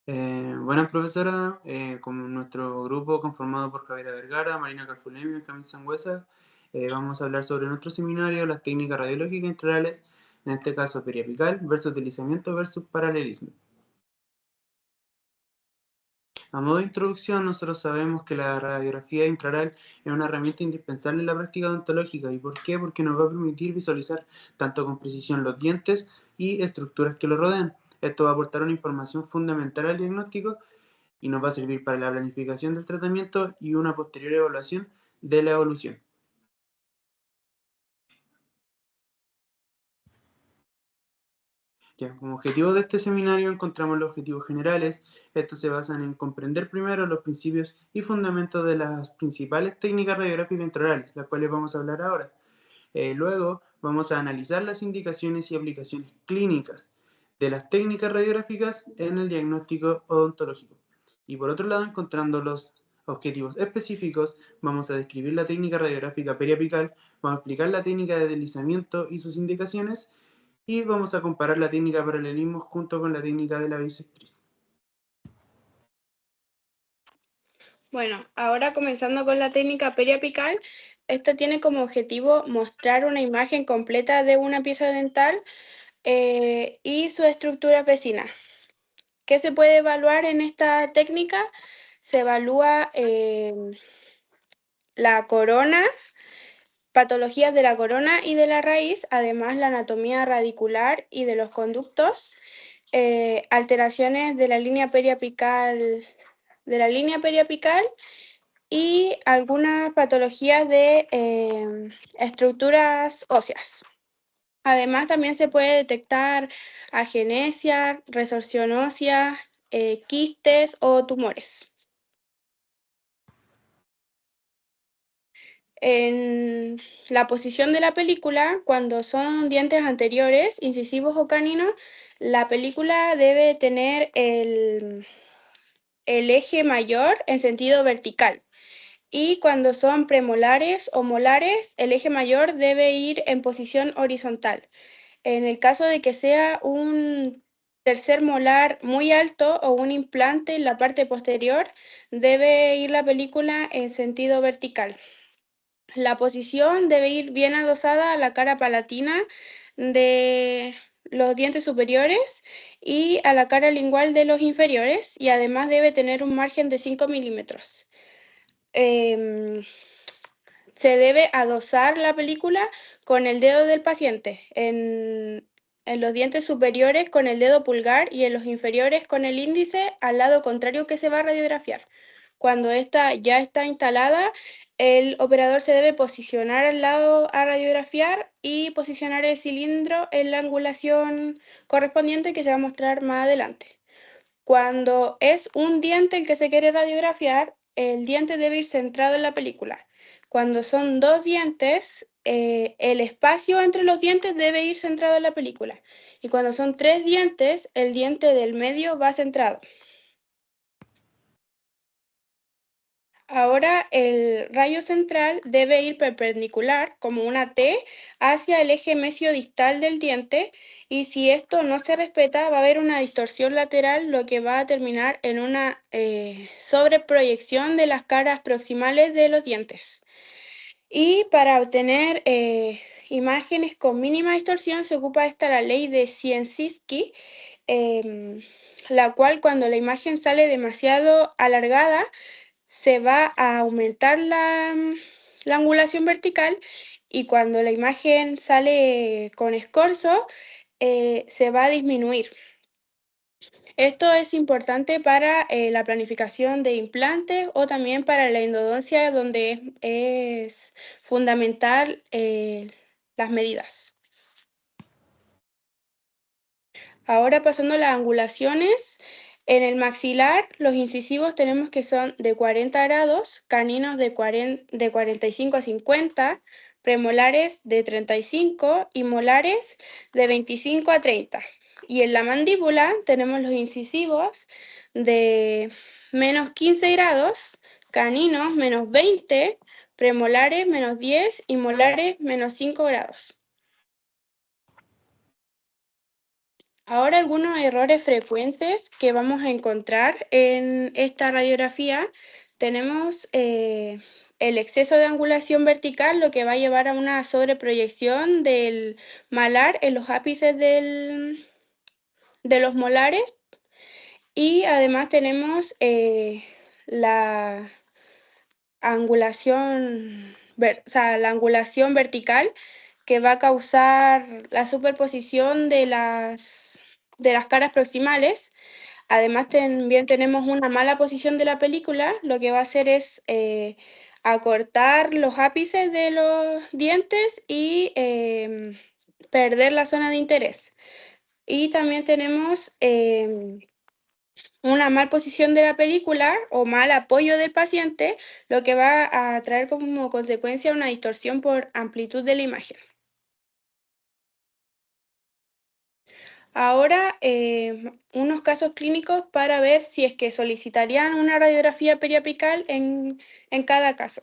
Buenas, profesora. Con nuestro grupo conformado por Javiera Vergara, Marina Carfulemi y Camila Sangüesa, vamos a hablar sobre nuestro seminario, las técnicas radiológicas intraorales, en este caso periapical versus deslizamiento versus paralelismo. A modo de introducción, nosotros sabemos que la radiografía intraoral es una herramienta indispensable en la práctica odontológica. ¿Y por qué? Porque nos va a permitir visualizar tanto con precisión los dientes y estructuras que lo rodean. Esto va a aportar una información fundamental al diagnóstico y nos va a servir para la planificación del tratamiento y una posterior evaluación de la evolución. Ya, como objetivo de este seminario encontramos los objetivos generales. Estos se basan en comprender primero los principios y fundamentos de las principales técnicas radiográficas intraorales, las cuales vamos a hablar ahora. Luego vamos a analizar las indicaciones y aplicaciones clínicas de las técnicas radiográficas en el diagnóstico odontológico. Y por otro lado, encontrando los objetivos específicos, vamos a describir la técnica radiográfica periapical, vamos a explicar la técnica de deslizamiento y sus indicaciones, y vamos a comparar la técnica de paralelismo junto con la técnica de la bisectriz. Bueno, ahora comenzando con la técnica periapical, esta tiene como objetivo mostrar una imagen completa de una pieza dental y su estructura vecina. ¿Qué se puede evaluar en esta técnica? Se evalúa la corona, patologías de la corona y de la raíz, además la anatomía radicular y de los conductos, alteraciones de la línea periapical y algunas patologías de estructuras óseas. Además, también se puede detectar agenesia, resorción ósea, quistes o tumores. En la posición de la película, cuando son dientes anteriores, incisivos o caninos, la película debe tener el eje mayor en sentido vertical. Y cuando son premolares o molares, el eje mayor debe ir en posición horizontal. En el caso de que sea un tercer molar muy alto o un implante en la parte posterior, debe ir la película en sentido vertical. La posición debe ir bien adosada a la cara palatina de los dientes superiores y a la cara lingual de los inferiores, y además debe tener un margen de 5 milímetros. Se debe adosar la película con el dedo del paciente, en los dientes superiores con el dedo pulgar y en los inferiores con el índice al lado contrario que se va a radiografiar. Cuando esta ya está instalada, el operador se debe posicionar al lado a radiografiar y posicionar el cilindro en la angulación correspondiente que se va a mostrar más adelante. Cuando es un diente el que se quiere radiografiar, el diente debe ir centrado en la película. Cuando son dos dientes, el espacio entre los dientes debe ir centrado en la película. Y cuando son tres dientes, el diente del medio va centrado. Ahora el rayo central debe ir perpendicular, como una T, hacia el eje mesiodistal del diente, y si esto no se respeta, va a haber una distorsión lateral, lo que va a terminar en una sobreproyección de las caras proximales de los dientes. Y para obtener imágenes con mínima distorsión se ocupa la ley de Ciesielski, la cual cuando la imagen sale demasiado alargada, se va a aumentar la angulación vertical, y cuando la imagen sale con escorzo, se va a disminuir. Esto es importante para la planificación de implantes o también para la endodoncia, donde es fundamental las medidas. Ahora pasando a las angulaciones, en el maxilar los incisivos tenemos que son de 40 grados, caninos de 45 a 50, premolares de 35 y molares de 25 a 30. Y en la mandíbula tenemos los incisivos de menos 15 grados, caninos menos 20, premolares menos 10 y molares menos 5 grados. Ahora algunos errores frecuentes que vamos a encontrar en esta radiografía. Tenemos el exceso de angulación vertical, lo que va a llevar a una sobreproyección del malar en los ápices de los molares. Y además tenemos la angulación, la angulación vertical que va a causar la superposición de las caras proximales. Además, también tenemos una mala posición de la película, lo que va a hacer es acortar los ápices de los dientes y perder la zona de interés. Y también tenemos una mal posición de la película o mal apoyo del paciente, lo que va a traer como consecuencia una distorsión por amplitud de la imagen. Ahora, unos casos clínicos para ver si es que solicitarían una radiografía periapical en cada caso.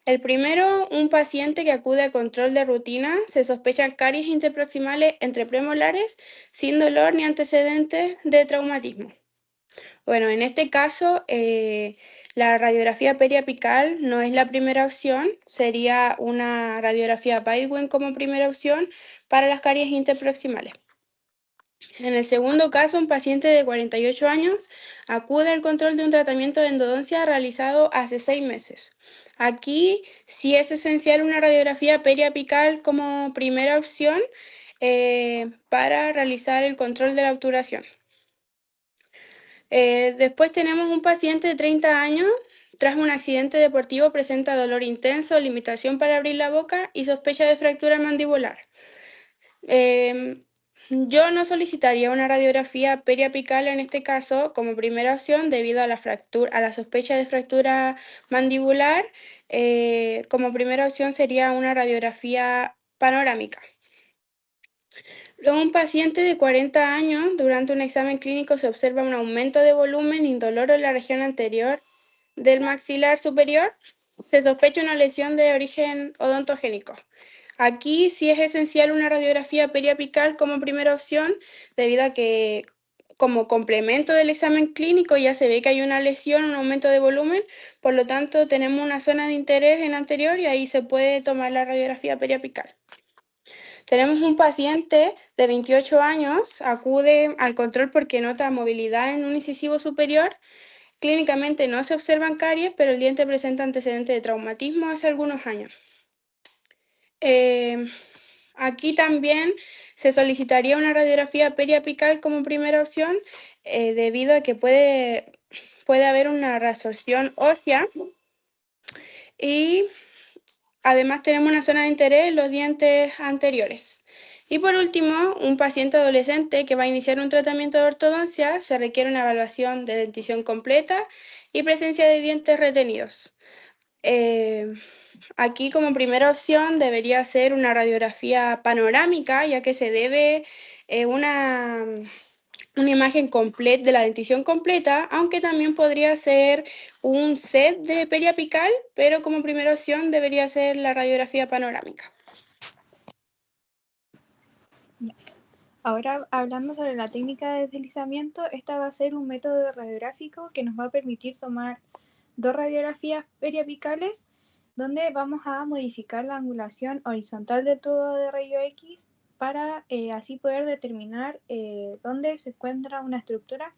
El primero, un paciente que acude a control de rutina, se sospechan caries interproximales entre premolares sin dolor ni antecedentes de traumatismo. Bueno, en este caso, la radiografía periapical no es la primera opción, sería una radiografía Baldwin como primera opción para las caries interproximales. En el segundo caso, un paciente de 48 años acude al control de un tratamiento de endodoncia realizado hace 6 meses. Aquí sí es esencial una radiografía periapical como primera opción para realizar el control de la obturación. Después tenemos un paciente de 30 años, tras un accidente deportivo presenta dolor intenso, limitación para abrir la boca y sospecha de fractura mandibular. Yo no solicitaría una radiografía periapical en este caso como primera opción debido a la sospecha de fractura mandibular. Como primera opción sería una radiografía panorámica. Luego, un paciente de 40 años, durante un examen clínico se observa un aumento de volumen indoloro en la región anterior del maxilar superior. Se sospecha una lesión de origen odontogénico. Aquí sí es esencial una radiografía periapical como primera opción, debido a que como complemento del examen clínico ya se ve que hay una lesión, un aumento de volumen, por lo tanto tenemos una zona de interés en anterior y ahí se puede tomar la radiografía periapical. Tenemos un paciente de 28 años, acude al control porque nota movilidad en un incisivo superior. Clínicamente no se observan caries, pero el diente presenta antecedentes de traumatismo hace algunos años. Aquí también se solicitaría una radiografía periapical como primera opción, debido a que puede haber una reabsorción ósea y además tenemos una zona de interés en los dientes anteriores. Y por último, un paciente adolescente que va a iniciar un tratamiento de ortodoncia, se requiere una evaluación de dentición completa y presencia de dientes retenidos. Aquí como primera opción debería ser una radiografía panorámica, ya que se debe una imagen completa de la dentición completa, aunque también podría ser un set de periapical, pero como primera opción debería ser la radiografía panorámica. Ahora, hablando sobre la técnica de deslizamiento, esta va a ser un método radiográfico que nos va a permitir tomar dos radiografías periapicales, donde vamos a modificar la angulación horizontal del tubo de rayo X para así poder determinar dónde se encuentra una estructura,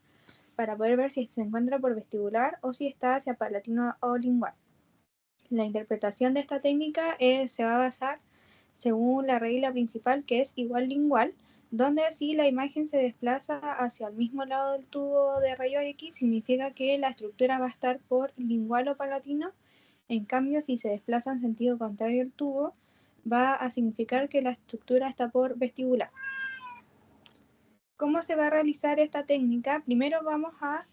para poder ver si se encuentra por vestibular o si está hacia palatino o lingual. La interpretación de esta técnica se va a basar según la regla principal, que es igual lingual, donde si la imagen se desplaza hacia el mismo lado del tubo de rayo X, significa que la estructura va a estar por lingual o palatino. En cambio, si se desplaza en sentido contrario al tubo, va a significar que la estructura está por vestibular. ¿Cómo se va a realizar esta técnica? Primero vamos a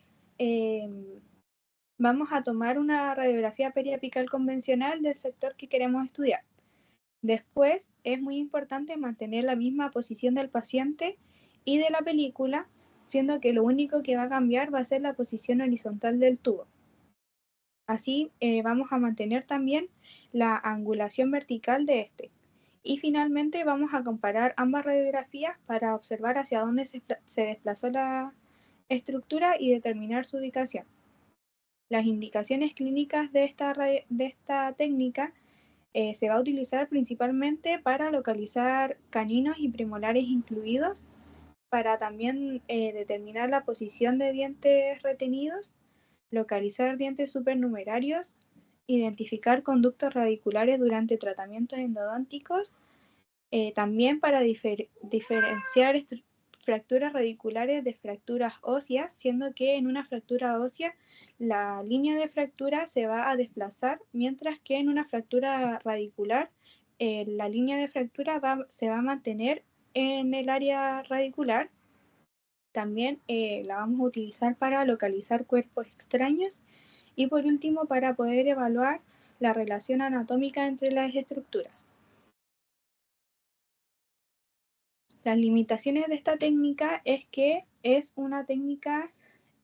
tomar una radiografía periapical convencional del sector que queremos estudiar. Después, es muy importante mantener la misma posición del paciente y de la película, siendo que lo único que va a cambiar va a ser la posición horizontal del tubo. Así, vamos a mantener también la angulación vertical de este. Y finalmente vamos a comparar ambas radiografías para observar hacia dónde se desplazó la estructura y determinar su ubicación. Las indicaciones clínicas de esta técnica se va a utilizar principalmente para localizar caninos y premolares incluidos, para también determinar la posición de dientes retenidos, localizar dientes supernumerarios, identificar conductos radiculares durante tratamientos endodónticos, también para diferenciar fracturas radiculares de fracturas óseas, siendo que en una fractura ósea la línea de fractura se va a desplazar, mientras que en una fractura radicular la línea de fractura se va a mantener en el área radicular. También la vamos a utilizar para localizar cuerpos extraños y por último para poder evaluar la relación anatómica entre las estructuras. Las limitaciones de esta técnica es que es una técnica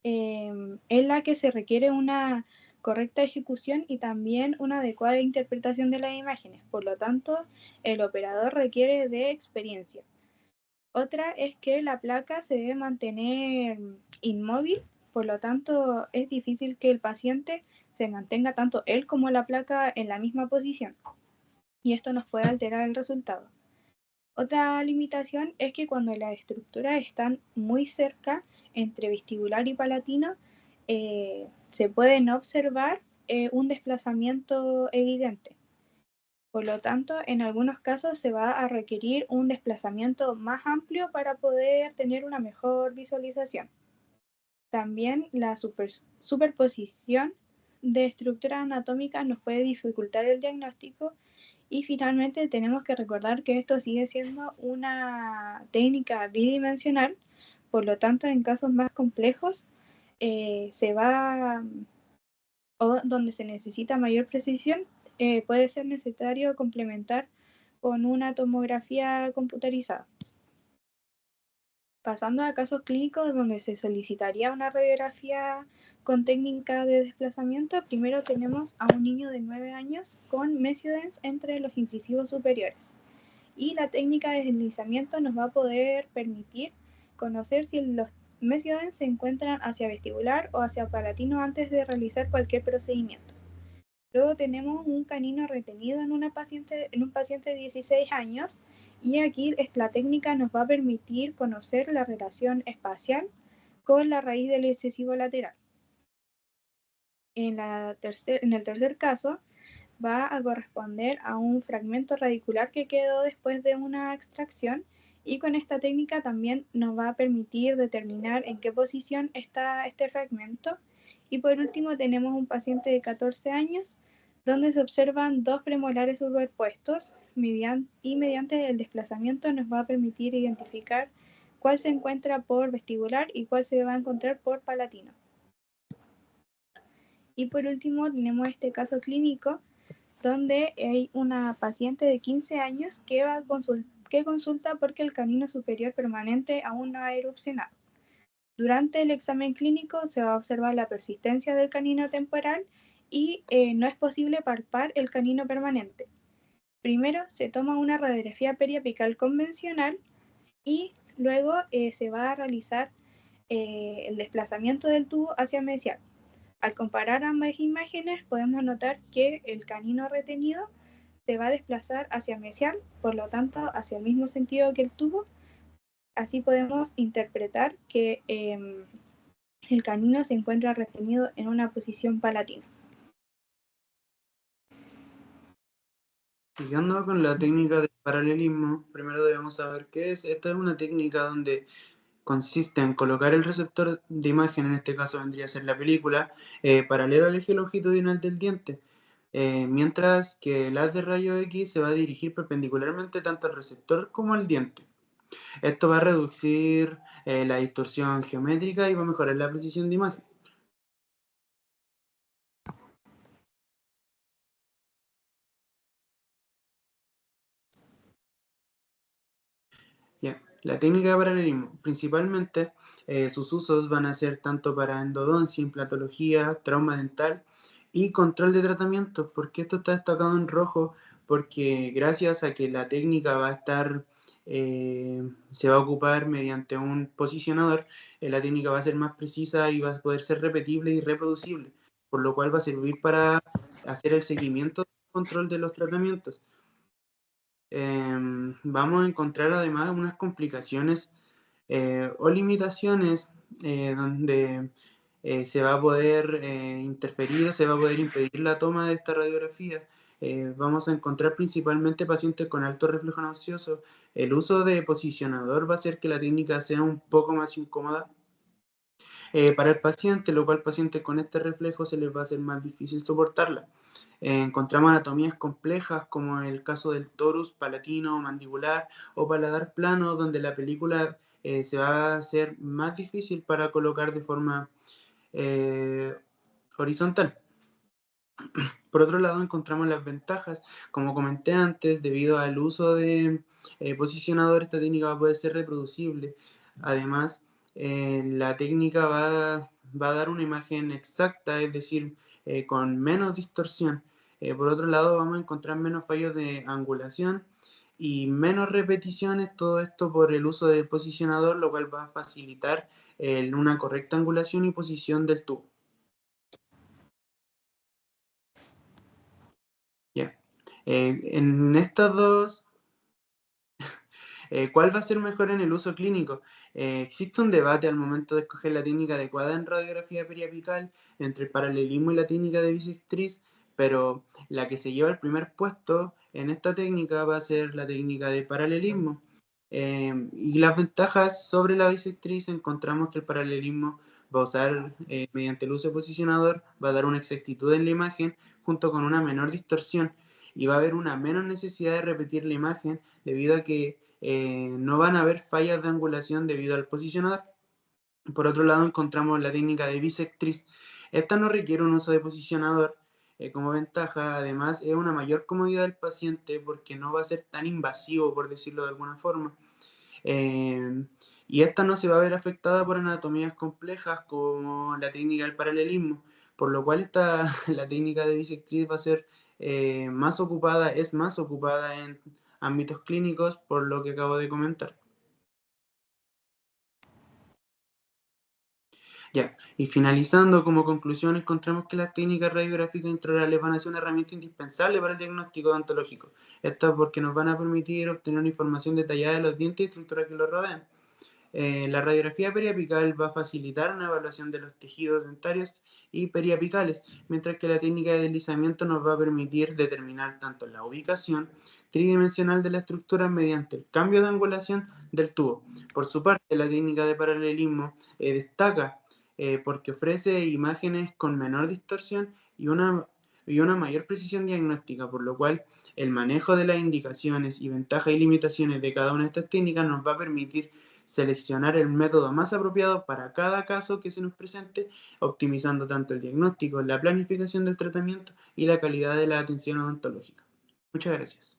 en la que se requiere una correcta ejecución y también una adecuada interpretación de las imágenes. Por lo tanto, el operador requiere de experiencia. Otra es que la placa se debe mantener inmóvil, por lo tanto es difícil que el paciente se mantenga tanto él como la placa en la misma posición y esto nos puede alterar el resultado. Otra limitación es que cuando las estructuras están muy cerca entre vestibular y palatino, se puede no observar un desplazamiento evidente. Por lo tanto, en algunos casos se va a requerir un desplazamiento más amplio para poder tener una mejor visualización. También la superposición de estructuras anatómicas nos puede dificultar el diagnóstico. Y finalmente tenemos que recordar que esto sigue siendo una técnica bidimensional, por lo tanto en casos más complejos o donde se necesita mayor precisión, puede ser necesario complementar con una tomografía computarizada. Pasando a casos clínicos donde se solicitaría una radiografía con técnica de desplazamiento, primero tenemos a un niño de 9 años con mesiodens entre los incisivos superiores. Y la técnica de deslizamiento nos va a poder permitir conocer si los mesiodens se encuentran hacia vestibular o hacia palatino antes de realizar cualquier procedimiento. Luego tenemos un canino retenido en un paciente de 16 años y aquí la técnica nos va a permitir conocer la relación espacial con la raíz del incisivo lateral. En el tercer caso va a corresponder a un fragmento radicular que quedó después de una extracción y con esta técnica también nos va a permitir determinar en qué posición está este fragmento. Y por último tenemos un paciente de 14 años donde se observan dos premolares superpuestos y mediante el desplazamiento nos va a permitir identificar cuál se encuentra por vestibular y cuál se va a encontrar por palatino. Y por último tenemos este caso clínico donde hay una paciente de 15 años que consulta porque el canino superior permanente aún no ha erupcionado. Durante el examen clínico se va a observar la persistencia del canino temporal y no es posible palpar el canino permanente. Primero se toma una radiografía periapical convencional y luego se va a realizar el desplazamiento del tubo hacia mesial. Al comparar ambas imágenes podemos notar que el canino retenido se va a desplazar hacia mesial, por lo tanto hacia el mismo sentido que el tubo. Así podemos interpretar que el canino se encuentra retenido en una posición palatina. Siguiendo con la técnica de paralelismo, primero debemos saber qué es. Esta es una técnica donde consiste en colocar el receptor de imagen, en este caso vendría a ser la película, paralelo al eje longitudinal del diente, mientras que el haz de rayo X se va a dirigir perpendicularmente tanto al receptor como al diente. Esto va a reducir la distorsión geométrica y va a mejorar la precisión de imagen. Yeah. La técnica de paralelismo, principalmente sus usos van a ser tanto para endodoncia, implantología, trauma dental y control de tratamientos. ¿Por qué esto está destacado en rojo? porque gracias a que la técnica va a estar, se va a ocupar mediante un posicionador, la técnica va a ser más precisa y va a poder ser repetible y reproducible, por lo cual va a servir para hacer el seguimiento y control de los tratamientos. Vamos a encontrar además unas complicaciones o limitaciones donde se va a poder interferir, se va a poder impedir la toma de esta radiografía. Vamos a encontrar principalmente pacientes con alto reflejo nauseoso. El uso de posicionador va a hacer que la técnica sea un poco más incómoda para el paciente, lo cual pacientes con este reflejo se les va a hacer más difícil soportarla. Encontramos anatomías complejas como el caso del torus palatino, mandibular o paladar plano, donde la película se va a hacer más difícil para colocar de forma horizontal. Por otro lado, encontramos las ventajas, como comenté antes, debido al uso de posicionador, esta técnica va a poder ser reproducible. Además, la técnica va a dar una imagen exacta, es decir, con menos distorsión. Por otro lado, vamos a encontrar menos fallos de angulación y menos repeticiones, todo esto por el uso del posicionador, lo cual va a facilitar una correcta angulación y posición del tubo. Ya. En estas dos, ¿cuál va a ser mejor en el uso clínico? Existe un debate al momento de escoger la técnica adecuada en radiografía periapical entre el paralelismo y la técnica de bisectriz, pero la que se lleva el primer puesto en esta técnica va a ser la técnica de paralelismo. Y las ventajas sobre la bisectriz, encontramos que el paralelismo va a usar, mediante el uso de posicionador, va a dar una exactitud en la imagen junto con una menor distorsión, y va a haber una menos necesidad de repetir la imagen debido a que no van a haber fallas de angulación debido al posicionador. Por otro lado, encontramos la técnica de bisectriz. Esta no requiere un uso de posicionador como ventaja. Además, es una mayor comodidad del paciente porque no va a ser tan invasivo, por decirlo de alguna forma. Y esta no se va a ver afectada por anatomías complejas como la técnica del paralelismo, por lo cual la técnica de bisectriz va a ser más ocupada, es más ocupada en ámbitos clínicos, por lo que acabo de comentar. Ya, y finalizando, como conclusión, encontramos que las técnicas radiográficas intraorales van a ser una herramienta indispensable para el diagnóstico odontológico. Esto porque nos van a permitir obtener una información detallada de los dientes y estructuras que los rodean. La radiografía periapical va a facilitar una evaluación de los tejidos dentarios y periapicales, mientras que la técnica de deslizamiento nos va a permitir determinar tanto la ubicación tridimensional de la estructura mediante el cambio de angulación del tubo. Por su parte, la técnica de paralelismo destaca porque ofrece imágenes con menor distorsión y una mayor precisión diagnóstica, por lo cual el manejo de las indicaciones y ventajas y limitaciones de cada una de estas técnicas nos va a permitir seleccionar el método más apropiado para cada caso que se nos presente, optimizando tanto el diagnóstico, la planificación del tratamiento y la calidad de la atención odontológica. Muchas gracias.